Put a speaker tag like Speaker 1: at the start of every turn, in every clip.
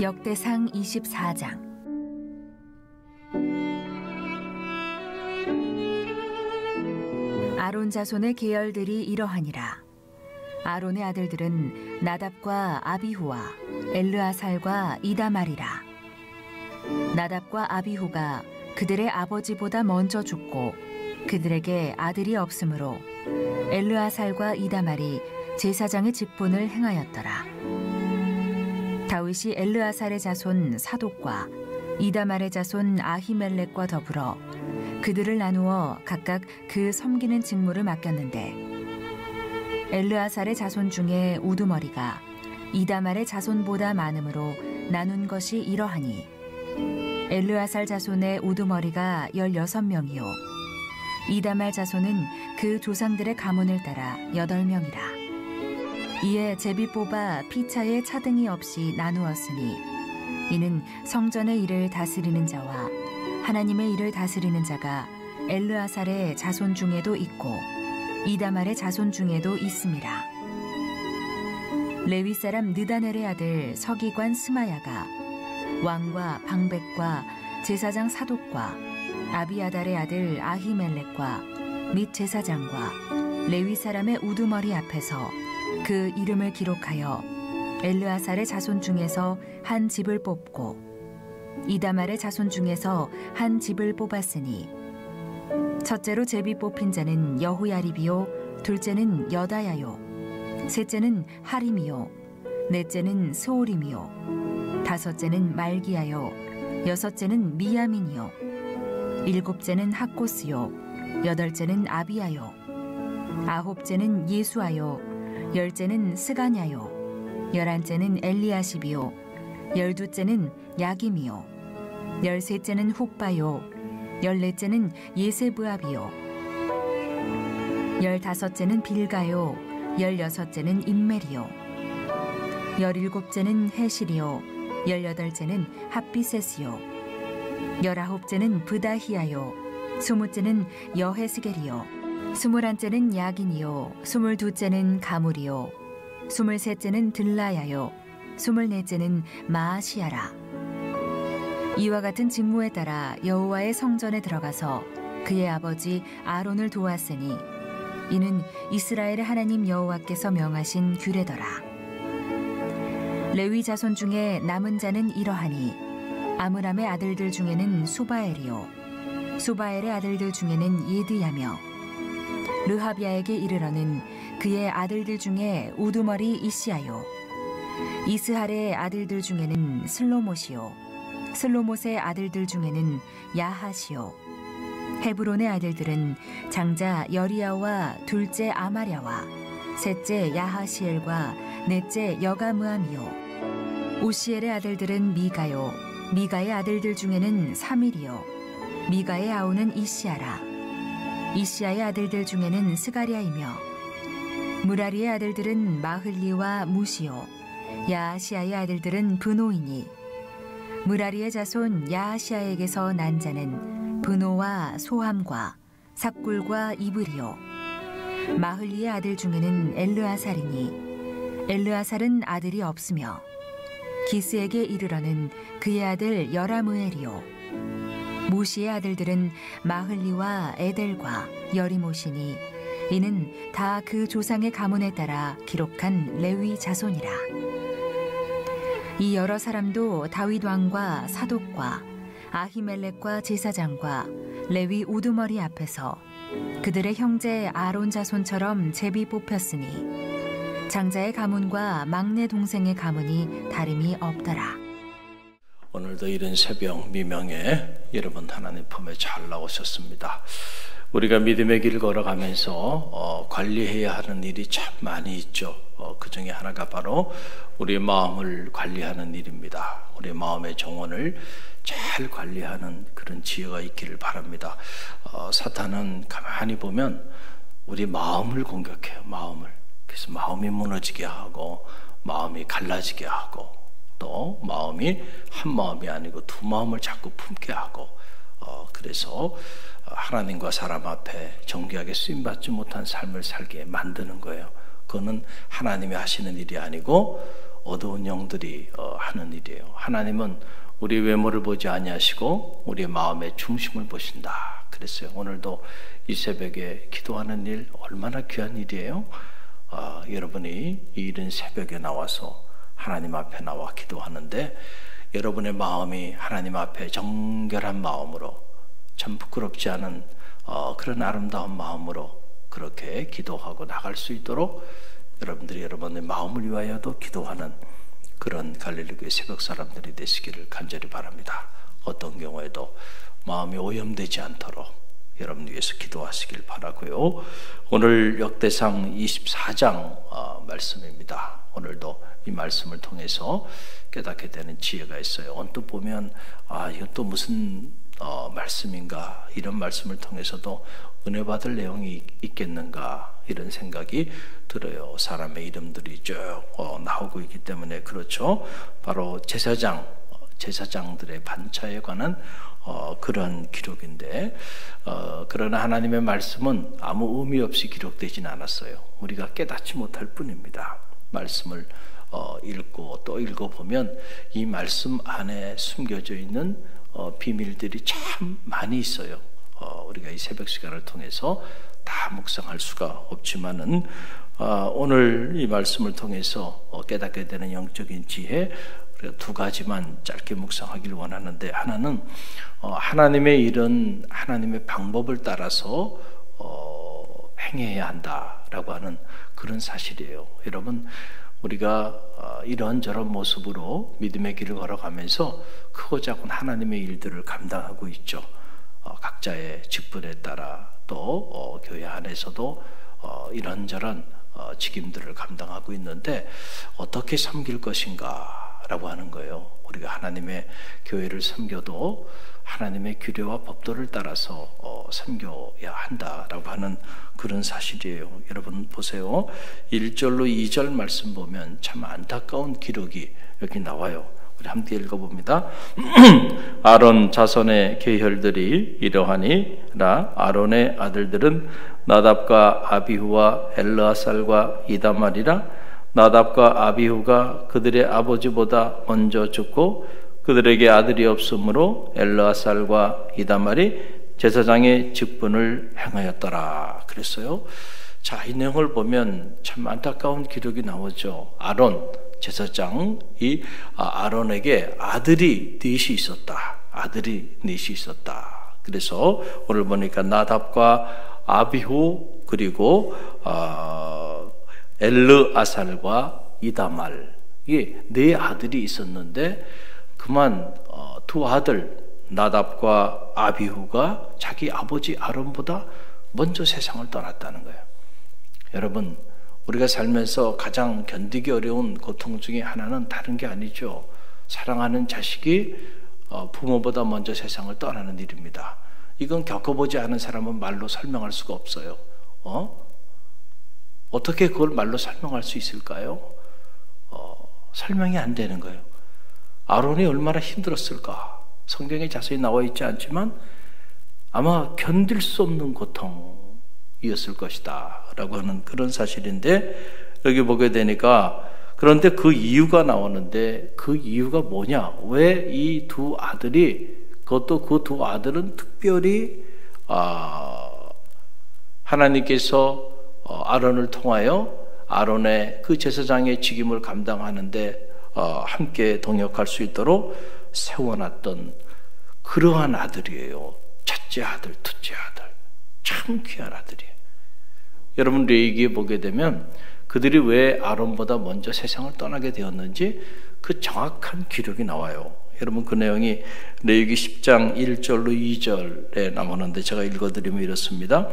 Speaker 1: 역대상 24장. 아론 자손의 계열들이 이러하니라. 아론의 아들들은 나답과 아비후와 엘르아살과 이다말이라. 나답과 아비후가 그들의 아버지보다 먼저 죽고 그들에게 아들이 없으므로 엘르아살과 이다말이 제사장의 직분을 행하였더라. 다윗이 엘르아살의 자손 사독과 이다말의 자손 아히멜렉과 더불어 그들을 나누어 각각 그 섬기는 직무를 맡겼는데, 엘르아살의 자손 중에 우두머리가 이다말의 자손보다 많으므로 나눈 것이 이러하니, 엘르아살 자손의 우두머리가 16명이요 이다말 자손은 그 조상들의 가문을 따라 8명이라. 이에 제비 뽑아 피차에 차등이 없이 나누었으니, 이는 성전의 일을 다스리는 자와 하나님의 일을 다스리는 자가 엘르아살의 자손 중에도 있고 이다말의 자손 중에도 있음이라. 레위 사람 느다넬의 아들 서기관 스마야가 왕과 방백과 제사장 사독과 아비아달의 아들 아히멜렉과 및 제사장과 레위 사람의 우두머리 앞에서 그 이름을 기록하여 엘르아살의 자손 중에서 한 집을 뽑고 이다말의 자손 중에서 한 집을 뽑았으니, 첫째로 제비 뽑힌 자는 여호야립이요, 둘째는 여다야요, 셋째는 하림이요, 넷째는 스오림이요, 다섯째는 말기야요, 여섯째는 미야민이요, 일곱째는 학고스요, 여덟째는 아비야요, 아홉째는 예수아요, 열째는 스가냐요, 열한째는 엘리아십이요, 열두째는 야김이요, 열셋째는 훅바요, 열넷째는 예세브압이요, 열다섯째는 빌가요, 열여섯째는 임멜이요, 열일곱째는 헤실이요, 열여덟째는 핫비셋이요, 열아홉째는 브다히야요, 스무째는 여헤스겔이요, 스물한째는 야긴이요, 스물두째는 가물이요, 스물셋째는 들라야요, 스물넷째는 마아시야라. 이와 같은 직무에 따라 여호와의 성전에 들어가서 그의 아버지 아론을 도왔으니, 이는 이스라엘의 하나님 여호와께서 명하신 규례더라. 레위 자손 중에 남은 자는 이러하니, 아므람의 아들들 중에는 수바엘이요, 수바엘의 아들들 중에는 예드야며, 르하비아에게 이르러는 그의 아들들 중에 우두머리 이시야요, 이스할의 아들들 중에는 슬로못이요, 슬로못의 아들들 중에는 야하시요, 헤브론의 아들들은 장자 여리야와 둘째 아마랴와 셋째 야하시엘과 넷째 여가므암이요, 우시엘의 아들들은 미가요, 미가의 아들들 중에는 사밀이요, 미가의 아우는 이시야라. 이시야의 아들들 중에는 스가랴이며, 무라리의 아들들은 마흘리와 무시요, 야하시아의 아들들은 브노이니, 무라리의 자손 야하시아에게서 난 자는 브노와 소함과 삭굴과 이브리요, 마흘리의 아들 중에는 엘르아살이니, 엘르아살은 아들이 없으며, 기스에게 이르러는 그의 아들 여라무엘이요, 무시의 아들들은 마흘리와 에델과 여리모시니, 이는 다 그 조상의 가문에 따라 기록한 레위 자손이라. 이 여러 사람도 다윗 왕과 사독과 아히멜렉과 제사장과 레위 우두머리 앞에서 그들의 형제 아론 자손처럼 제비 뽑혔으니, 장자의 가문과 막내 동생의 가문이 다름이 없더라.
Speaker 2: 오늘도 이른 새벽 미명에 여러분 하나님 품에 잘 나오셨습니다. 우리가 믿음의 길 걸어가면서 관리해야 하는 일이 참 많이 있죠. 그 중에 하나가 바로 우리의 마음을 관리하는 일입니다. 우리의 마음의 정원을 잘 관리하는 그런 지혜가 있기를 바랍니다. 사탄은 가만히 보면 우리 마음을 공격해요. 마음을. 그래서 마음이 무너지게 하고 마음이 갈라지게 하고, 또 마음이 한 마음이 아니고 두 마음을 자꾸 품게 하고, 그래서 하나님과 사람 앞에 정결하게 쓰임받지 못한 삶을 살게 만드는 거예요. 그거는 하나님이 하시는 일이 아니고 어두운 영들이 하는 일이에요. 하나님은 우리 외모를 보지 아니하시고 우리의 마음의 중심을 보신다 그랬어요. 오늘도 이 새벽에 기도하는 일 얼마나 귀한 일이에요. 여러분이 이 이른 새벽에 나와서 하나님 앞에 나와 기도하는데 여러분의 마음이 하나님 앞에 정결한 마음으로 참 부끄럽지 않은 그런 아름다운 마음으로 그렇게 기도하고 나갈 수 있도록 여러분들이 여러분의 마음을 위하여도 기도하는 그런 갈릴리교회 새벽 사람들이 되시기를 간절히 바랍니다. 어떤 경우에도 마음이 오염되지 않도록 여러분 위해서 기도하시길 바라고요. 오늘 역대상 24장 말씀입니다. 오늘도 이 말씀을 통해서 깨닫게 되는 지혜가 있어요. 언뜻 보면 이건 또 무슨 말씀인가, 이런 말씀을 통해서도 은혜 받을 내용이 있겠는가 이런 생각이 들어요. 사람의 이름들이 쭉 나오고 있기 때문에 그렇죠. 바로 제사장들의 반차에 관한 그런 기록인데 그러나 하나님의 말씀은 아무 의미 없이 기록되지는 않았어요. 우리가 깨닫지 못할 뿐입니다. 말씀을 읽고 또 읽어보면 이 말씀 안에 숨겨져 있는 비밀들이 참 많이 있어요. 우리가 이 새벽 시간을 통해서 다 묵상할 수가 없지만은 오늘 이 말씀을 통해서 깨닫게 되는 영적인 지혜 우리가 두 가지만 짧게 묵상하기를 원하는데, 하나는 하나님의 일은 하나님의 방법을 따라서 행해야 한다라고 하는 그런 사실이에요. 여러분, 우리가 이런저런 모습으로 믿음의 길을 걸어가면서 크고 작은 하나님의 일들을 감당하고 있죠. 각자의 직분에 따라 또 교회 안에서도 이런저런 직임들을 감당하고 있는데 어떻게 섬길 것인가 라고 하는 거예요. 우리가 하나님의 교회를 섬겨도 하나님의 규례와 법도를 따라서 섬겨야 한다라고 하는 그런 사실이에요. 여러분 보세요. 1절로 2절 말씀 보면 참 안타까운 기록이 여기 나와요. 우리 함께 읽어봅니다. 아론 자손의 계혈들이 이러하니라. 아론의 아들들은 나답과 아비후와 엘르아살과 이다말이라. 나답과 아비후가 그들의 아버지보다 먼저 죽고 그들에게 아들이 없으므로 엘르아살과 이다말이 제사장의 직분을 행하였더라 그랬어요. 자, 이 내용을 보면 참 안타까운 기록이 나오죠. 아론 제사장이 아론에게 아들이 넷이 있었다. 아들이 넷이 있었다. 그래서 오늘 보니까 나답과 아비후 그리고 엘르아살과 이다말, 이게 네 아들이 있었는데 그만 두 아들 나답과 아비후가 자기 아버지 아론보다 먼저 세상을 떠났다는 거예요. 여러분, 우리가 살면서 가장 견디기 어려운 고통 중에 하나는 다른 게 아니죠. 사랑하는 자식이 부모보다 먼저 세상을 떠나는 일입니다. 이건 겪어보지 않은 사람은 말로 설명할 수가 없어요. 어떻게 그걸 말로 설명할 수 있을까요? 설명이 안 되는 거예요. 아론이 얼마나 힘들었을까? 성경에 자세히 나와 있지 않지만 아마 견딜 수 없는 고통이었을 것이다 라고 하는 그런 사실인데, 여기 보게 되니까 그런데 그 이유가 나오는데 그 이유가 뭐냐? 왜 이 두 아들이, 그것도 그 두 아들은 특별히 하나님께서 아론을 통하여 아론의 그 제사장의 직임을 감당하는데 함께 동역할 수 있도록 세워놨던 그러한 아들이에요. 첫째 아들, 둘째 아들, 참 귀한 아들이에요. 여러분, 레위기에 보게 되면 그들이 왜 아론보다 먼저 세상을 떠나게 되었는지 그 정확한 기록이 나와요. 여러분, 그 내용이 레위기 10장 1절로 2절에 나오는데 제가 읽어드리면 이렇습니다.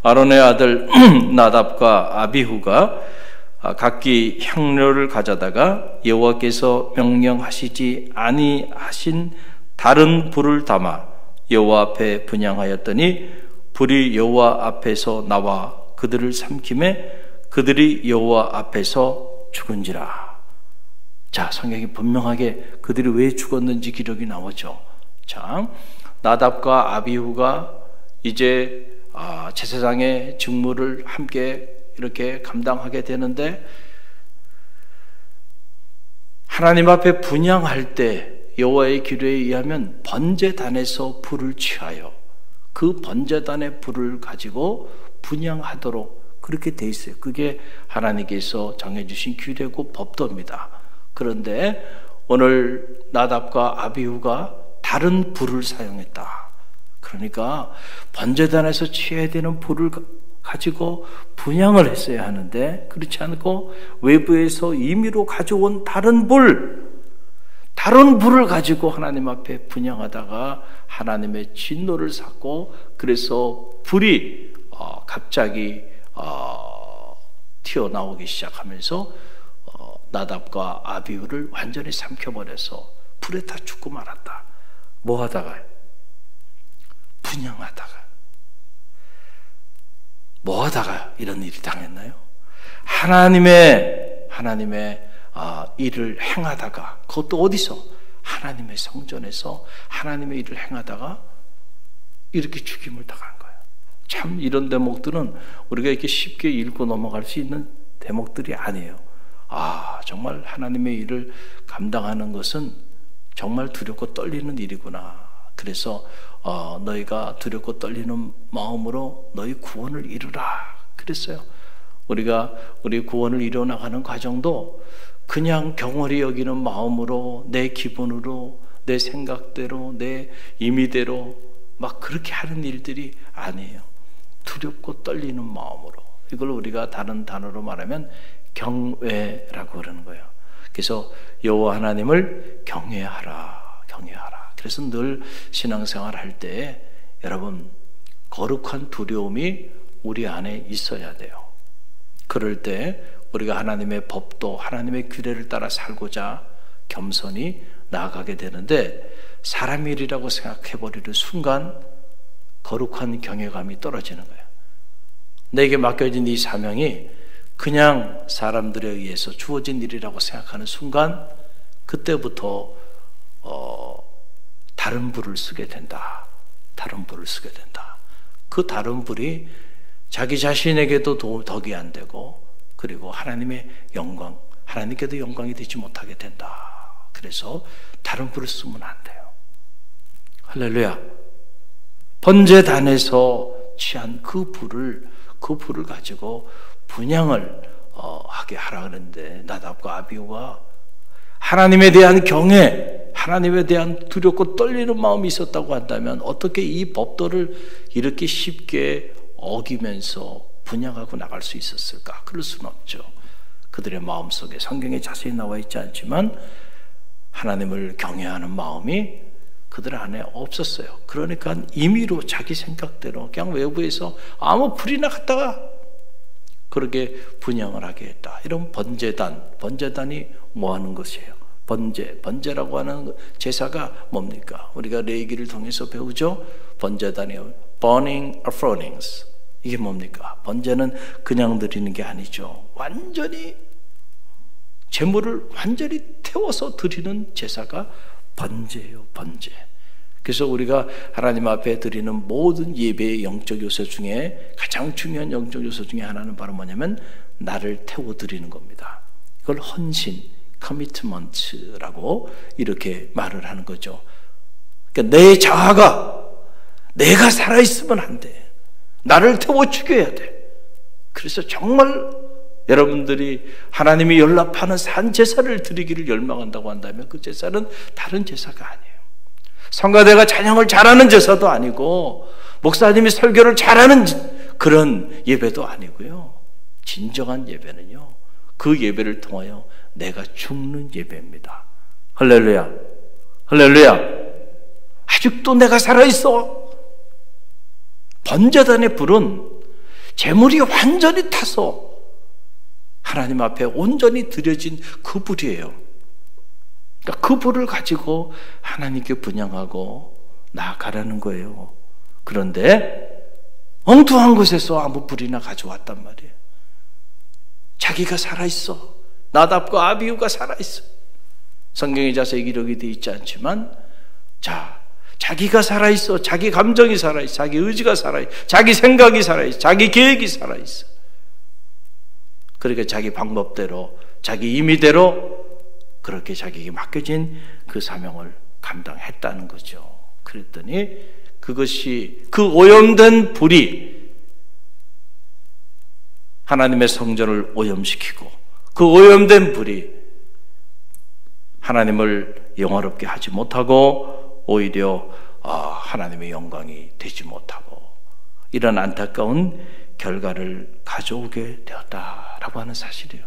Speaker 2: 아론의 아들 나답과 아비후가 각기 향료를 가져다가 여호와께서 명령하시지 아니하신 다른 불을 담아 여호와 앞에 분향하였더니 불이 여호와 앞에서 나와 그들을 삼키매 그들이 여호와 앞에서 죽은지라. 자, 성경이 분명하게 그들이 왜 죽었는지 기록이 나오죠. 자, 나답과 아비후가 이제 제사장의 직무를 함께 이렇게 감당하게 되는데 하나님 앞에 분향할 때 여호와의 규례에 의하면 번제단에서 불을 취하여 그 번제단의 불을 가지고 분향하도록 그렇게 돼 있어요. 그게 하나님께서 정해주신 규례고 법도입니다. 그런데 오늘 나답과 아비후가 다른 불을 사용했다. 그러니까 번제단에서 취해야 되는 불을 가지고 분향을 했어야 하는데 그렇지 않고 외부에서 임의로 가져온 다른 불을 가지고 하나님 앞에 분향하다가 하나님의 진노를 샀고 그래서 불이 갑자기 튀어나오기 시작하면서 나답과 아비후를 완전히 삼켜버려서 불에 다 죽고 말았다. 뭐 하다가요? 분향하다가. 뭐 하다가 이런 일이 당했나요? 하나님의 일을 행하다가, 그것도 어디서? 하나님의 성전에서 하나님의 일을 행하다가 이렇게 죽임을 당한 거예요. 참 이런 대목들은 우리가 이렇게 쉽게 읽고 넘어갈 수 있는 대목들이 아니에요. 정말 하나님의 일을 감당하는 것은 정말 두렵고 떨리는 일이구나. 그래서 너희가 두렵고 떨리는 마음으로 너희 구원을 이루라 그랬어요. 우리가 우리 구원을 이뤄나가는 과정도 그냥 경홀히 여기는 마음으로, 내 기분으로, 내 생각대로, 내 임의대로 막 그렇게 하는 일들이 아니에요. 두렵고 떨리는 마음으로. 이걸 우리가 다른 단어로 말하면 경외라고 그러는 거예요. 그래서 여호와 하나님을 경외하라. 그래서 늘 신앙생활 할 때 여러분 거룩한 두려움이 우리 안에 있어야 돼요. 그럴 때 우리가 하나님의 법도 하나님의 규례를 따라 살고자 겸손히 나아가게 되는데 사람 일이라고 생각해버리는 순간 거룩한 경외감이 떨어지는 거예요. 내게 맡겨진 이 사명이 그냥 사람들에 의해서 주어진 일이라고 생각하는 순간 그때부터 다른 불을 쓰게 된다. 그 다른 불이 자기 자신에게도 덕이 안 되고 그리고 하나님의 영광, 하나님께도 영광이 되지 못하게 된다. 그래서 다른 불을 쓰면 안 돼요. 할렐루야. 번제단에서 취한 그 불을 가지고 분향을 하게 하라 그랬는데 나답과 아비후가 하나님에 대한 경외, 하나님에 대한 두렵고 떨리는 마음이 있었다고 한다면 어떻게 이 법도를 이렇게 쉽게 어기면서 분향하고 나갈 수 있었을까? 그럴 수는 없죠. 그들의 마음속에 성경에 자세히 나와 있지 않지만 하나님을 경외하는 마음이 그들 안에 없었어요. 그러니까 임의로 자기 생각대로 그냥 외부에서 아무 불이나 갖다가 그렇게 분향을 하게 했다. 이런 번제단이 뭐 하는 것이에요? 번제라고 하는 제사가 뭡니까? 우리가 레위기를 통해서 배우죠. 번제단이요. burning offerings. 이게 뭡니까? 번제는 그냥 드리는 게 아니죠. 완전히 제물을 완전히 태워서 드리는 제사가 번제예요. 번제. 그래서 우리가 하나님 앞에 드리는 모든 예배의 영적 요소 중에 가장 중요한 영적 요소 중에 하나는 바로 뭐냐면 나를 태워 드리는 겁니다. 이걸 헌신, 커미트먼트라고 이렇게 말을 하는 거죠. 그러니까 내 자아가 내가 살아있으면 안 돼. 나를 태워 죽여야 돼. 그래서 정말 여러분들이 하나님이 연락하는 산 제사를 드리기를 열망한다고 한다면 그 제사는 다른 제사가 아니에요. 성가대가 찬양을 잘하는 제사도 아니고 목사님이 설교를 잘하는 그런 예배도 아니고요. 진정한 예배는요, 그 예배를 통하여 내가 죽는 예배입니다. 할렐루야. 아직도 내가 살아있어. 번제단의 불은 제물이 완전히 타서 하나님 앞에 온전히 드려진 그 불이에요. 그러니까 그 불을 가지고 하나님께 분향하고 나아가라는 거예요. 그런데 엉뚱한 곳에서 아무 불이나 가져왔단 말이에요. 자기가 살아있어. 나답과 아비후가 살아있어. 성경에 자세히 기록이 되어 있지 않지만 자기가 살아있어. 자기 감정이 살아있어. 자기 의지가 살아있어. 자기 생각이 살아있어. 자기 계획이 살아있어. 그러니까 자기 방법대로 자기 임의대로 그렇게 자기에게 맡겨진 그 사명을 감당했다는 거죠. 그랬더니 그것이 그 오염된 불이 하나님의 성전을 오염시키고 그 오염된 불이 하나님을 영화롭게 하지 못하고 오히려 하나님의 영광이 되지 못하고 이런 안타까운 결과를 가져오게 되었다라고 하는 사실이에요.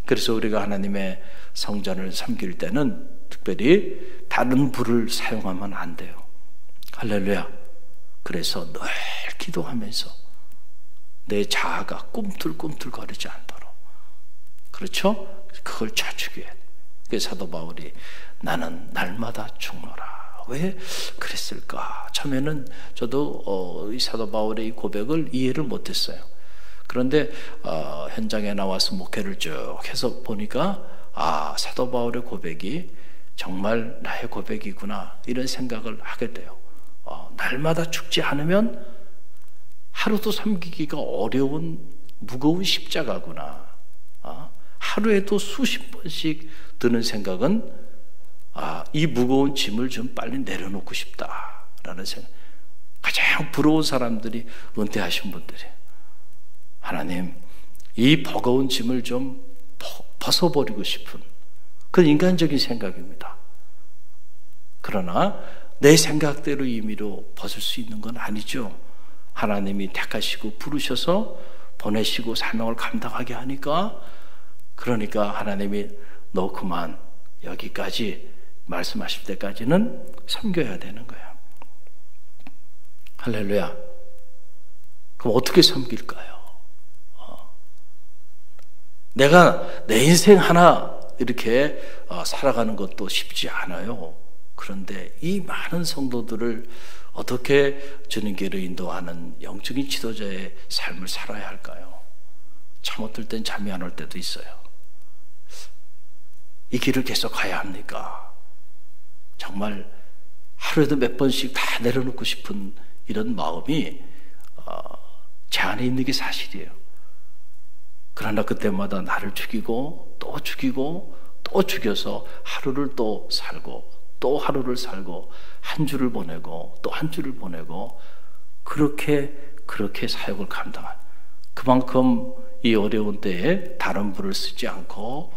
Speaker 2: 그래서 우리가 하나님의 성전을 섬길 때는 특별히 다른 불을 사용하면 안 돼요. 할렐루야. 그래서 늘 기도하면서 내 자아가 꿈틀꿈틀거리지 않도록, 그렇죠? 그걸 자축해야 돼. 그래서 사도 바울이 나는 날마다 죽노라. 왜 그랬을까? 처음에는 저도 이 사도 바울의 이 고백을 이해를 못했어요. 그런데 현장에 나와서 목회를 쭉 해서 보니까 사도 바울의 고백이 정말 나의 고백이구나, 이런 생각을 하게 돼요. 날마다 죽지 않으면 하루도 섬기기가 어려운 무거운 십자가구나. 하루에도 수십 번씩 드는 생각은 이 무거운 짐을 좀 빨리 내려놓고 싶다라는 생각. 가장 부러운 사람들이 은퇴하신 분들이에요. 하나님, 이 버거운 짐을 좀 벗어버리고 싶은 그런 인간적인 생각입니다. 그러나 내 생각대로 임의로 벗을 수 있는 건 아니죠. 하나님이 택하시고 부르셔서 보내시고 사명을 감당하게 하니까, 그러니까 하나님이 너 그만 여기까지 말씀하실 때까지는 섬겨야 되는 거야. 할렐루야. 그럼 어떻게 섬길까요? 내가 내 인생 하나 이렇게 살아가는 것도 쉽지 않아요. 그런데 이 많은 성도들을 어떻게 주님께로 인도하는 영적인 지도자의 삶을 살아야 할까요? 참 어떨 땐 잠이 안 올 때도 있어요. 이 길을 계속 가야 합니까? 정말 하루에도 몇 번씩 다 내려놓고 싶은 이런 마음이 제 안에 있는 게 사실이에요. 그러나 그때마다 나를 죽이고 또 죽이고 또 죽여서 하루를 또 살고 또 하루를 살고 한 주를 보내고 또 한 주를 보내고 그렇게 사역을 감당한, 그만큼 이 어려운 때에 다른 불을 쓰지 않고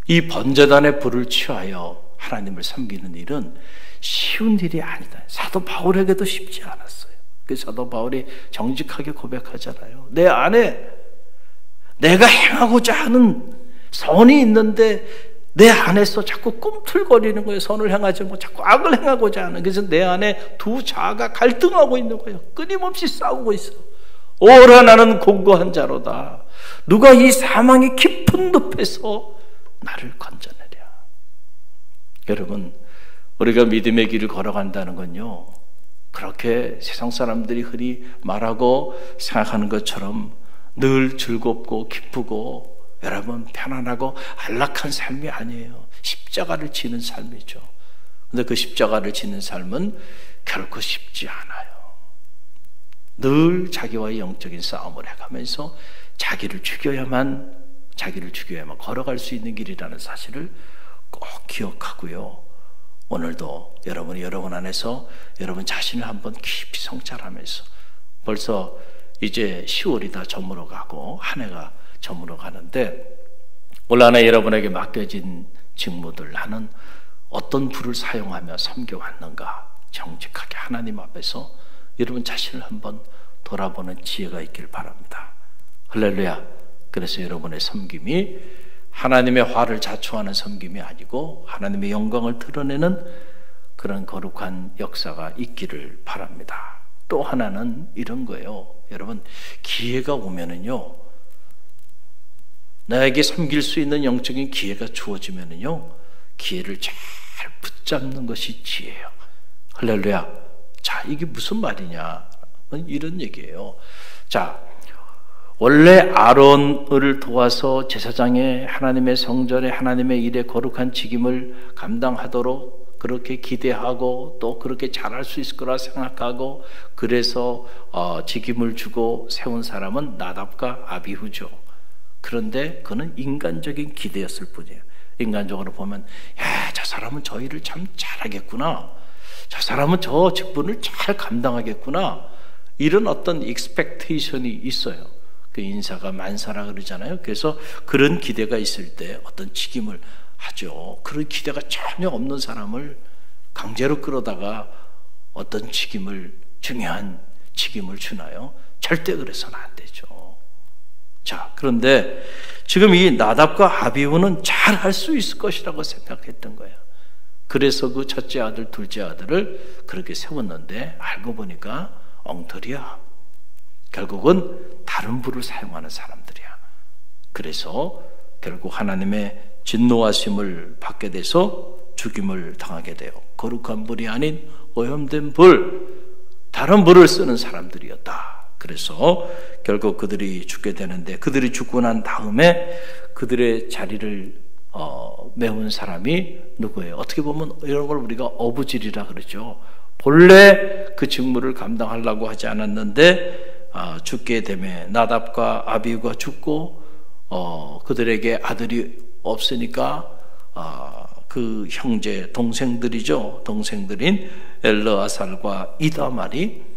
Speaker 2: 이 번제단의 불을 취하여 하나님을 섬기는 일은 쉬운 일이 아니다. 사도 바울에게도 쉽지 않았어요. 그래서 사도 바울이 정직하게 고백하잖아요. 내 안에 내가 행하고자 하는 선이 있는데 내 안에서 자꾸 꿈틀거리는 거예요. 선을 행하지 않고 자꾸 악을 행하고자 하는. 그래서 내 안에 두 자아가 갈등하고 있는 거예요. 끊임없이 싸우고 있어. 오라 나는 공고한 자로다. 누가 이 사망의 깊은 늪에서 나를 건져내랴. 여러분, 우리가 믿음의 길을 걸어간다는 건요, 그렇게 세상 사람들이 흔히 말하고 생각하는 것처럼 늘 즐겁고 기쁘고 여러분 편안하고 안락한 삶이 아니에요. 십자가를 지는 삶이죠. 그런데 그 십자가를 지는 삶은 결코 쉽지 않아요. 늘 자기와의 영적인 싸움을 해가면서 자기를 죽여야만 걸어갈 수 있는 길이라는 사실을 꼭 기억하고요. 오늘도 여러분이 여러분 안에서 여러분 자신을 한번 깊이 성찰하면서, 벌써 이제 10월이 다 저물어 가고 한 해가 저물어 가는데, 올 한 해 여러분에게 맡겨진 직무들 나는 어떤 불을 사용하며 섬겨왔는가, 정직하게 하나님 앞에서 여러분 자신을 한번 돌아보는 지혜가 있길 바랍니다. 할렐루야. 그래서 여러분의 섬김이 하나님의 화를 자초하는 섬김이 아니고 하나님의 영광을 드러내는 그런 거룩한 역사가 있기를 바랍니다. 또 하나는 이런 거예요. 여러분, 기회가 오면은요, 나에게 섬길 수 있는 영적인 기회가 주어지면은요, 기회를 잘 붙잡는 것이 지혜예요. 할렐루야. 자, 이게 무슨 말이냐? 이런 얘기예요. 자, 원래 아론을 도와서 제사장의 하나님의 성전에 하나님의 일에 거룩한 직임을 감당하도록 그렇게 기대하고 또 그렇게 잘할 수 있을 거라 생각하고 그래서 직임을 주고 세운 사람은 나답과 아비후죠. 그런데 그는 인간적인 기대였을 뿐이에요. 인간적으로 보면 저 사람은 저 일을 참 잘하겠구나, 저 사람은 저 직분을 잘 감당하겠구나, 이런 어떤 익스펙테이션이 있어요. 그 인사가 만사라 그러잖아요. 그래서 그런 기대가 있을 때 어떤 직임을 하죠. 그런 기대가 전혀 없는 사람을 강제로 끌어다가 어떤 중요한 직임을 주나요? 절대 그래서는 안 되죠. 자, 그런데 지금 이 나답과 아비후는 잘 할 수 있을 것이라고 생각했던 거예요. 그래서 그 첫째 아들, 둘째 아들을 그렇게 세웠는데 알고 보니까 엉터리야. 결국은 다른 부를 사용하는 사람들이야. 그래서 결국 하나님의 진노하심을 받게 돼서 죽임을 당하게 돼요. 거룩한 불이 아닌 오염된 불, 다른 불을 쓰는 사람들이었다. 그래서 결국 그들이 죽게 되는데, 그들이 죽고 난 다음에 그들의 자리를 메운 사람이 누구예요? 어떻게 보면 이런 걸 우리가 어부질이라 그러죠. 본래 그 직무를 감당하려고 하지 않았는데 죽게 되면 나답과 아비후가 죽고 그들에게 아들이 없으니까 그 형제 동생들이죠. 동생들인 엘르아살과 이다말이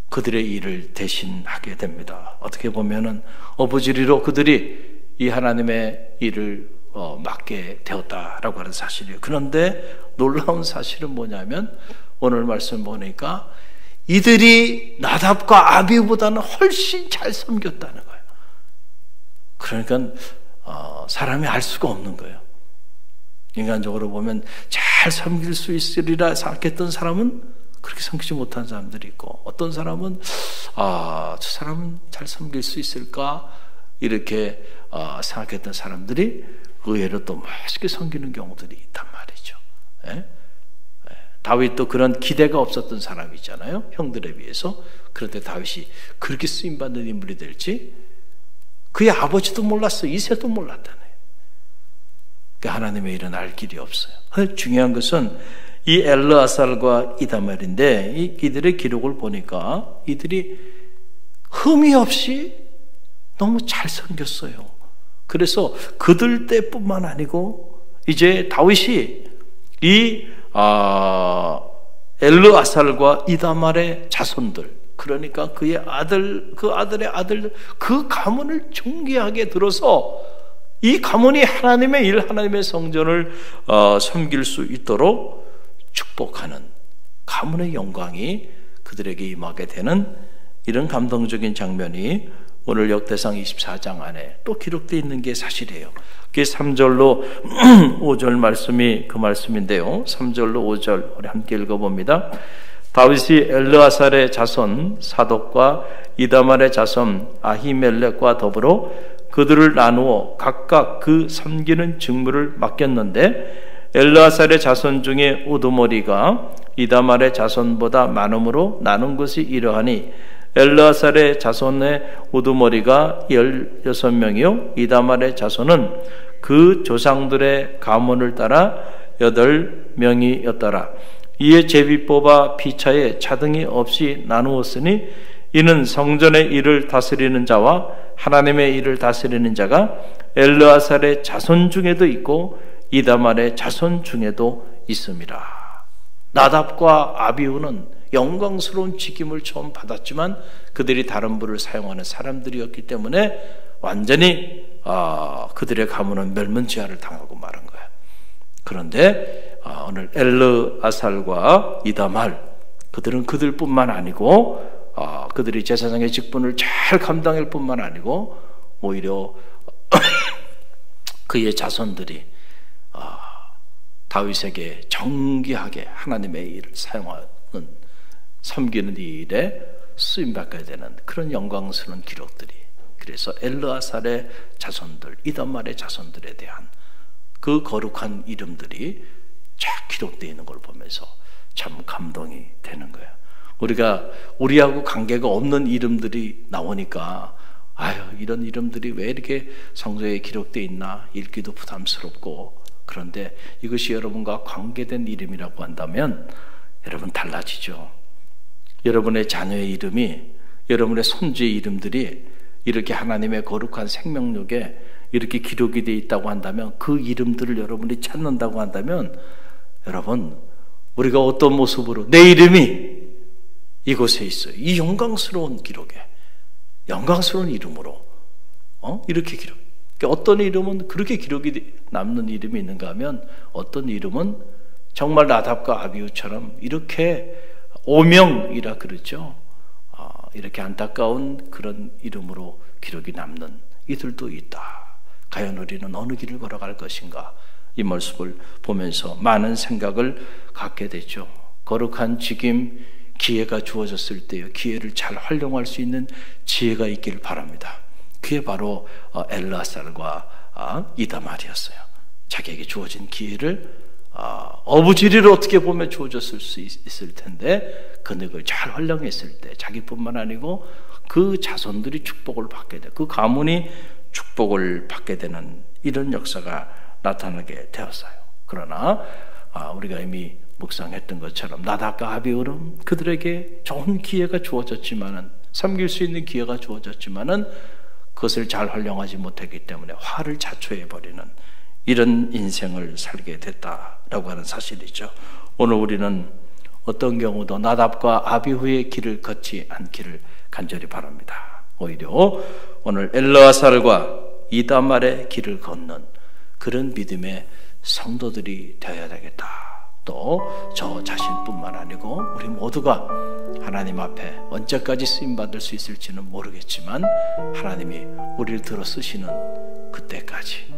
Speaker 2: 그들의 일을 대신하게 됩니다. 어떻게 보면은 어부지리로 그들이 이 하나님의 일을 맡게 되었다라고 하는 사실이에요. 그런데 놀라운 사실은 뭐냐면 오늘 말씀 보니까 이들이 나답과 아비후보다는 훨씬 잘 섬겼다는 거예요. 그러니까 사람이 알 수가 없는 거예요. 인간적으로 보면 잘 섬길 수 있으리라 생각했던 사람은 그렇게 섬기지 못한 사람들이 있고, 어떤 사람은 저 사람은 잘 섬길 수 있을까 이렇게 생각했던 사람들이 의외로 또 멋있게 섬기는 경우들이 있단 말이죠. 다윗도 그런 기대가 없었던 사람이잖아요, 형들에 비해서. 그런데 다윗이 그렇게 쓰임받는 인물이 될지 그의 아버지도 몰랐어요. 이새도 몰랐다네. 그러니까 하나님의 일은 알 길이 없어요. 중요한 것은 이 엘르아살과 이다말인데, 이들의 기록을 보니까 이들이 흠이 없이 너무 잘 섬겼어요. 그래서 그들 때뿐만 아니고 이제 다윗이 이 엘르아살과 이다말의 자손들, 그러니까 그의 아들, 그 아들의 아들, 그 가문을 존귀하게 들어서 이 가문이 하나님의 일, 하나님의 성전을 섬길 수 있도록 축복하는 가문의 영광이 그들에게 임하게 되는 이런 감동적인 장면이 오늘 역대상 24장 안에 또 기록되어 있는 게 사실이에요. 그게 3절로 5절 말씀이 그 말씀인데요. 3절로 5절 우리 함께 읽어봅니다. 다윗이 엘르아살의 자손 사독과 이다말의 자손 아히멜렉과 더불어 그들을 나누어 각각 그 섬기는 직무를 맡겼는데, 엘르아살의 자손 중에 우두머리가 이다말의 자손보다 많음으로 나눈 것이 이러하니, 엘르아살의 자손의 우두머리가 16명이요 이다말의 자손은 그 조상들의 가문을 따라 8명이었더라. 이에 제비 뽑아 피차에 차등이 없이 나누었으니, 이는 성전의 일을 다스리는 자와 하나님의 일을 다스리는 자가 엘르아살의 자손 중에도 있고 이다말의 자손 중에도 있습니다. 나답과 아비후는 영광스러운 직임을 처음 받았지만 그들이 다른 부를 사용하는 사람들이었기 때문에 완전히 그들의 가문은 멸문지화를 당하고 말한 거예요. 그런데 오늘 엘르아살과 이다말, 그들은 그들뿐만 아니고 그들이 제사장의 직분을 잘 감당할 뿐만 아니고 오히려 그의 자손들이 다윗에게 정기하게 하나님의 일을 사용하는, 섬기는 일에 쓰임받게 되는 그런 영광스러운 기록들이, 그래서 엘르아살의 자손들, 이다말의 자손들에 대한 그 거룩한 이름들이 쫙 기록되어 있는 걸 보면서 참 감동이 되는 거예요. 우리하고 관계가 없는 이름들이 나오니까 이런 이름들이 왜 이렇게 성서에 기록되어 있나 읽기도 부담스럽고, 그런데 이것이 여러분과 관계된 이름이라고 한다면 여러분 달라지죠. 여러분의 자녀의 이름이, 여러분의 손주의 이름들이 이렇게 하나님의 거룩한 생명력에 이렇게 기록이 되어 있다고 한다면, 그 이름들을 여러분이 찾는다고 한다면, 여러분, 우리가 어떤 모습으로 내 이름이 이곳에 있어요. 이 영광스러운 기록에, 영광스러운 이름으로 이렇게 기록. 그러니까 어떤 이름은 그렇게 기록이 남는 이름이 있는가 하면, 어떤 이름은 정말 나답과 아비후처럼 이렇게 오명이라 그러죠. 이렇게 안타까운 그런 이름으로 기록이 남는 이들도 있다. 과연 우리는 어느 길을 걸어갈 것인가? 이 모습을 보면서 많은 생각을 갖게 되죠. 거룩한 직임, 기회가 주어졌을 때요, 기회를 잘 활용할 수 있는 지혜가 있기를 바랍니다. 그게 바로 엘르아살과 이다말이었어요. 자기에게 주어진 기회를 어부지리로 어떻게 보면 주어졌을 수 있을 텐데, 그 늙을 잘 활용했을 때 자기뿐만 아니고 그 자손들이 축복을 받게 돼, 그 가문이 축복을 받게 되는 이런 역사가 나타나게 되었어요. 그러나 우리가 이미 묵상했던 것처럼 나답과 아비후는 그들에게 좋은 기회가 주어졌지만은, 섬길 수 있는 기회가 주어졌지만은 그것을 잘 활용하지 못했기 때문에 화를 자초해버리는 이런 인생을 살게 됐다라고 하는 사실이죠. 오늘 우리는 어떤 경우도 나답과 아비후의 길을 걷지 않기를 간절히 바랍니다. 오히려 오늘 엘르아살과 이다말의 길을 걷는 그런 믿음의 성도들이 되어야 되겠다. 또 저 자신뿐만 아니고 우리 모두가 하나님 앞에 언제까지 쓰임받을 수 있을지는 모르겠지만, 하나님이 우리를 들어 쓰시는 그때까지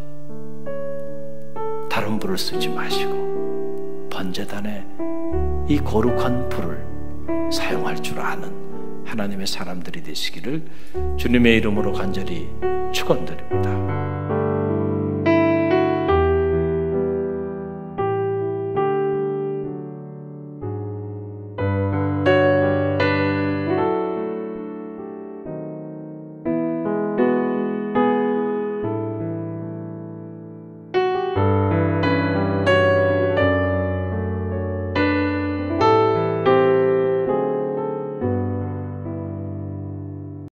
Speaker 2: 다른 불을 쓰지 마시고 번제단에 이 거룩한 불을 사용할 줄 아는 하나님의 사람들이 되시기를 주님의 이름으로 간절히 축원드립니다.